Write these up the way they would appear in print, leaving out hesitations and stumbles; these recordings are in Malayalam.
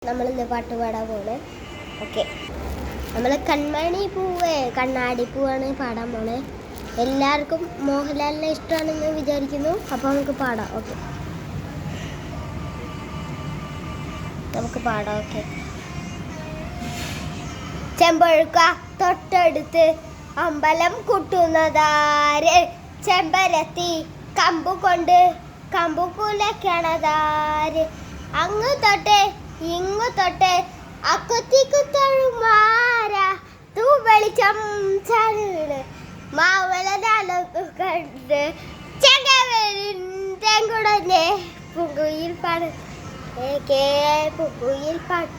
നമ്മളിന്ന് പാട്ട് പാടാൻ പോണേ. ഓക്കെ, നമ്മൾ കൺമണി പൂവേ കണ്ണാടി പൂവാണ് പാടാൻ പോണേ. എല്ലാവർക്കും മോഹൻലാലിനെ ഇഷ്ടമാണെന്ന് വിചാരിക്കുന്നു. അപ്പോൾ നമുക്ക് പാടാം. ഓക്കെ, നമുക്ക് പാടാം. ഓക്കെ. ചെമ്പഴുക്ക തൊട്ടടുത്ത് അമ്പലം കൂട്ടുന്നതാര്? ചെമ്പരത്തി കമ്പു കൊണ്ട് കമ്പു കുലക്കണതാര്? അങ്ങ് തൊട്ട് ഇങ്ങു തൊട്ട് അക്കുത്തിക്കുത്തഴുമാര തൂ വെളിച്ചം ചാണ് മാവളനാളൊക്കെ കണ്ട് ചെങ്കുടനെ പൂങ്കുയിൽ പാട് പൂങ്കുയിൽ പാട്.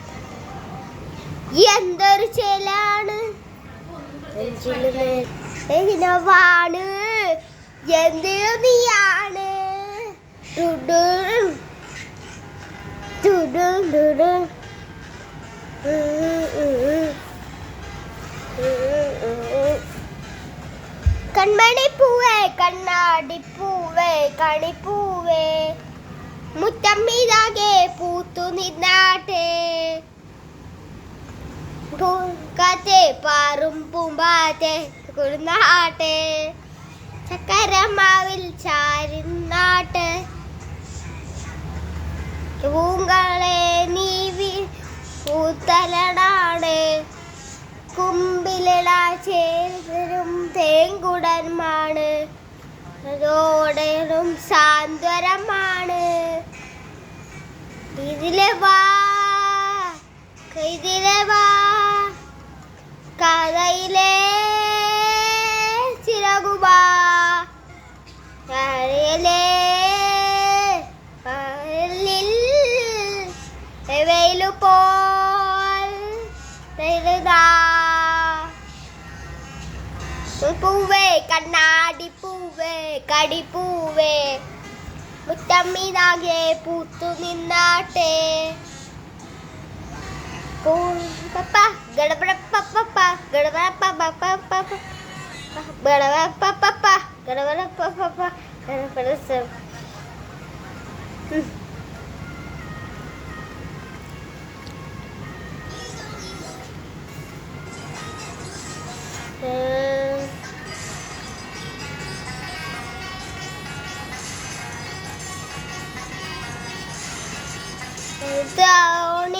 എന്തൊരു ചേലാണ് വാണ് എന്തിനു നീയാണ് കൺമണി പൂവേ കണ്ണാടി പൂവേ കണിപ്പൂവേ മുറ്റമ്മീതാകെ പൂത്തു നിന്നാട്ടെ കാറ്റേ പാറും പൂമ്പാറ്റെ കുടുന്നാട്ടെ ചക്കരമാവിൽ ചാരുന്നാട്ടെ പൂങ്കളെ നീവി പൂത്തലടാണ് കുമ്പിലിട ചേരും തേങ്കുടന്മാണ് അതോടേറും സാന്ത്വരമാണ്. ഇതിലെ വാ കഥയിലെ ചിറകുവാ പൂവേ കണ്ണാടി പൂവേ കടിപ്പൂവേ മുറ്റമ്മീതാകെ പൂത്തു നിന്നാട്ടെ പപ്പ ഗടപട പപ്പ ഗടപട പപ്പ ഗടപട പപ്പ ഗടപട പപ്പ ഗടപട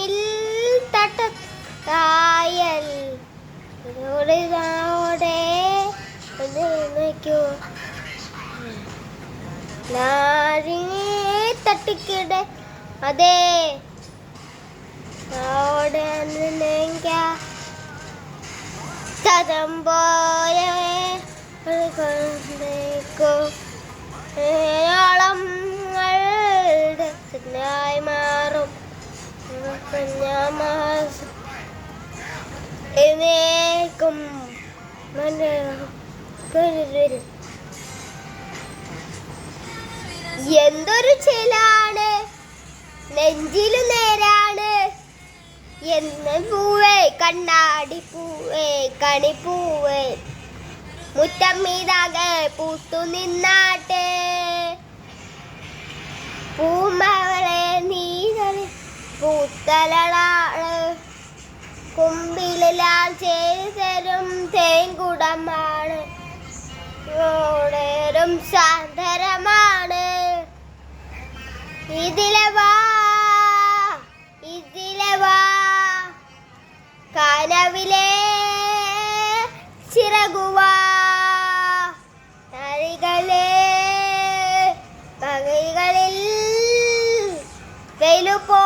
ിൽ തട്ടത്തായൽ തട്ടിക്കിട അതെ മാറും എന്തൊരു ചേലാണ് നെഞ്ചിലു നേരാണ് എന്ന് പൂവേ കണ്ണാടി പൂവേ കണിപ്പൂവേ മുറ്റമ്മീതാകെ പൂത്തു നിന്നാട്ടെ പൂമകളെ നീ പൂത്തലാണ് കുമ്പിലാൽ ചേരും തേങ്കുടമാണ് ഓടേറും സാന്ത്വരമാണ്. ഇതിലെ വാ കനവിലെ ചിറകുവാ പകകളിൽ വെയിലുപോ